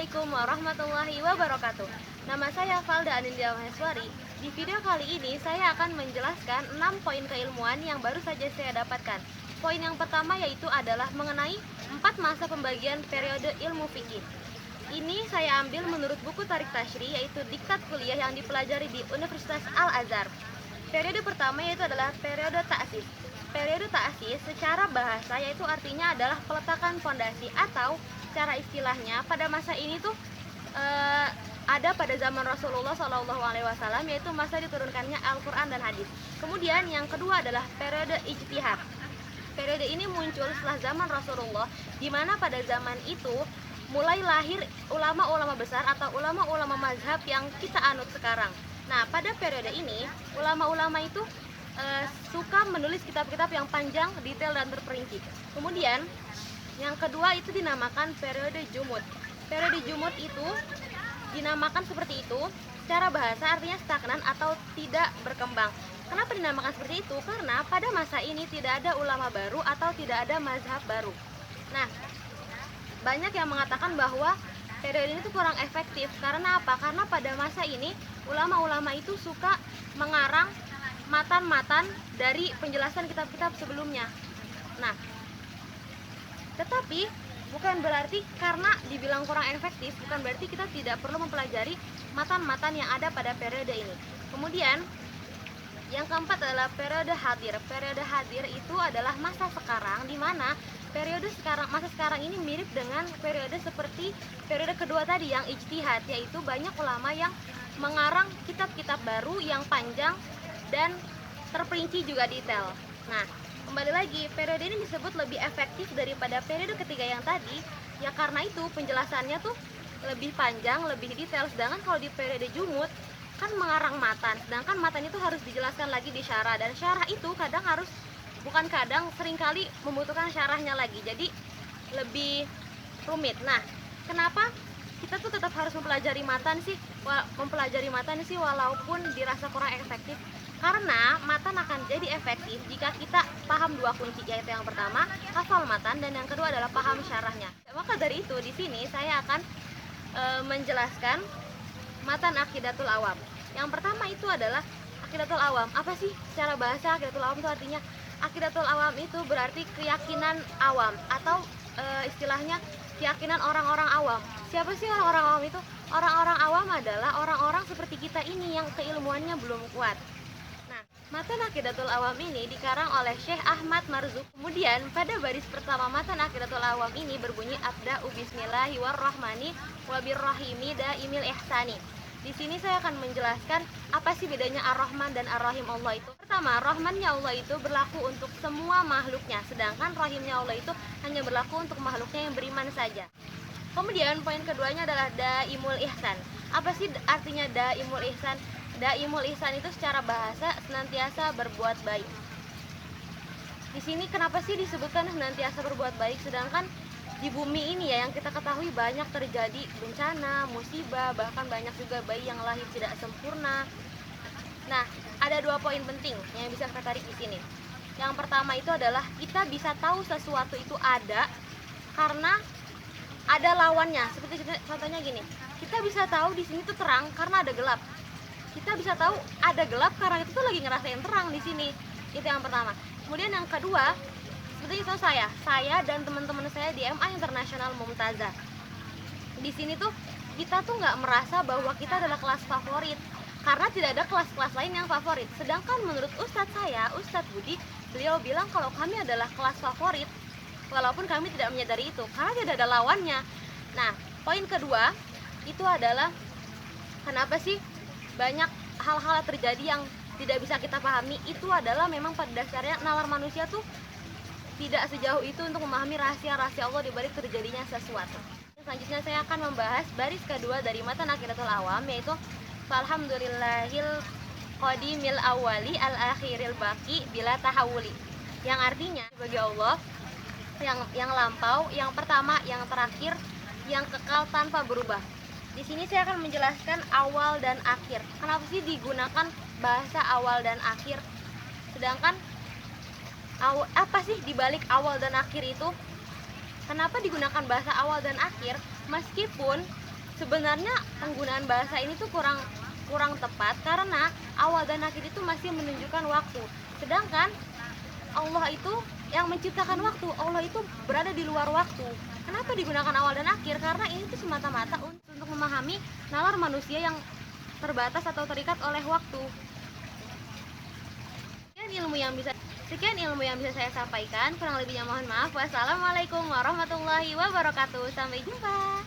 Assalamualaikum warahmatullahi wabarakatuh. Nama saya Valda Anindya Maheswari. Di video kali ini saya akan menjelaskan 6 poin keilmuan yang baru saja saya dapatkan. Poin yang pertama yaitu adalah mengenai 4 masa pembagian periode ilmu fikih. Ini saya ambil menurut buku Tarik Tashri, yaitu diktat kuliah yang dipelajari di Universitas Al-Azhar. Periode pertama yaitu adalah periode ta'sis. Periode ta'sis secara bahasa yaitu artinya adalah peletakan fondasi, atau secara istilahnya pada masa ini tuh ada pada zaman Rasulullah SAW, yaitu masa diturunkannya Al-Quran dan Hadis. Kemudian yang kedua adalah periode ijtihad. Periode ini muncul setelah zaman Rasulullah, di mana pada zaman itu mulai lahir ulama-ulama besar atau ulama-ulama mazhab yang kita anut sekarang. Nah, pada periode ini ulama-ulama itu suka menulis kitab-kitab yang panjang, detail, dan terperinci. Kemudian yang kedua itu dinamakan periode jumud. Periode jumud itu dinamakan seperti itu secara bahasa artinya stagnan atau tidak berkembang. Kenapa dinamakan seperti itu? Karena pada masa ini tidak ada ulama baru atau tidak ada mazhab baru. Nah, banyak yang mengatakan bahwa periode ini tuh kurang efektif. Karena apa? Karena pada masa ini ulama-ulama itu suka mengarang matan-matan dari penjelasan kitab-kitab sebelumnya. Nah, tetapi bukan berarti karena dibilang kurang efektif, bukan berarti kita tidak perlu mempelajari matan-matan yang ada pada periode ini. Kemudian yang keempat adalah periode hadir. Periode hadir itu adalah masa sekarang, di mana masa sekarang ini mirip dengan periode seperti periode kedua tadi yang ijtihad, yaitu banyak ulama yang mengarang kitab-kitab baru yang panjang dan terperinci juga detail. Nah, kembali lagi, periode ini disebut lebih efektif daripada periode ketiga yang tadi, ya karena itu penjelasannya tuh lebih panjang, lebih detail. Sedangkan kalau di periode jumud kan mengarang matan, sedangkan matan itu harus dijelaskan lagi di syarah, dan syarah itu seringkali membutuhkan syarahnya lagi, jadi lebih rumit. Nah, kenapa kita tuh tetap harus mempelajari matan sih walaupun dirasa kurang efektif? Karena matan akan jadi efektif jika kita paham dua kunci, yaitu yang pertama hafal matan dan yang kedua adalah paham syarahnya. Maka dari itu di sini saya akan menjelaskan matan Aqidatul Awam. Yang pertama itu adalah Aqidatul Awam. Apa sih secara bahasa Aqidatul Awam itu artinya? Aqidatul Awam itu berarti keyakinan awam, atau istilahnya keyakinan orang-orang awam. Siapa sih orang-orang awam itu? Orang-orang awam adalah orang-orang seperti kita ini yang keilmuannya belum kuat. Nah, matan Aqidatul Awam ini dikarang oleh Syekh Ahmad Marzuq. Kemudian pada baris pertama matan Aqidatul Awam ini berbunyi Abda'u bismillahirrahmani wabirrahimi daimil ihsani. Di sini saya akan menjelaskan apa sih bedanya Ar-Rahman dan Ar-Rahim Allah itu. Pertama, Rahmannya Allah itu berlaku untuk semua makhluknya, sedangkan Rahimnya Allah itu hanya berlaku untuk makhluknya yang beriman saja. Kemudian poin keduanya adalah Daimul Ihsan. Apa sih artinya Daimul Ihsan? Daimul Ihsan itu secara bahasa senantiasa berbuat baik. Di sini kenapa sih disebutkan senantiasa berbuat baik, sedangkan di bumi ini ya yang kita ketahui banyak terjadi bencana, musibah, bahkan banyak juga bayi yang lahir tidak sempurna. Nah, ada dua poin penting yang bisa kita tarik di sini. Yang pertama itu adalah kita bisa tahu sesuatu itu ada karena ada lawannya. Seperti contohnya gini, kita bisa tahu di sini tuh terang karena ada gelap. Kita bisa tahu ada gelap karena itu tuh lagi ngerasain terang di sini. Itu yang pertama. Kemudian yang kedua, seperti itu saya dan teman-teman saya di MA Internasional Mumtazah. Di sini tuh kita tuh nggak merasa bahwa kita adalah kelas favorit, karena tidak ada kelas-kelas lain yang favorit. Sedangkan menurut Ustadz saya, Ustadz Budi, beliau bilang kalau kami adalah kelas favorit, walaupun kami tidak menyadari itu, karena tidak ada lawannya. Nah, poin kedua itu adalah kenapa sih banyak hal-hal terjadi yang tidak bisa kita pahami. Itu adalah memang pada dasarnya nalar manusia tuh tidak sejauh itu untuk memahami rahasia-rahasia Allah di balik terjadinya sesuatu. Selanjutnya saya akan membahas baris kedua dari matan Aqidatul Awam, yaitu Alhamdulillahil qadimil awali al-akhiril baqi bila tahawuli. Yang artinya bagi Allah yang lampau, yang pertama, yang terakhir, yang kekal tanpa berubah. Di sini saya akan menjelaskan awal dan akhir. Kenapa sih digunakan bahasa awal dan akhir? Sedangkan apa sih dibalik awal dan akhir itu? Kenapa digunakan bahasa awal dan akhir? Meskipun sebenarnya penggunaan bahasa ini tuh kurang kurang tepat karena awal dan akhir itu masih menunjukkan waktu. Sedangkan Allah itu yang menciptakan waktu. Allah itu berada di luar waktu. Kenapa digunakan awal dan akhir? Karena ini tuh semata-mata untuk memahami nalar manusia yang terbatas atau terikat oleh waktu. Sekian ilmu yang bisa saya sampaikan. Kurang lebihnya mohon maaf. Wassalamualaikum warahmatullahi wabarakatuh. Sampai jumpa.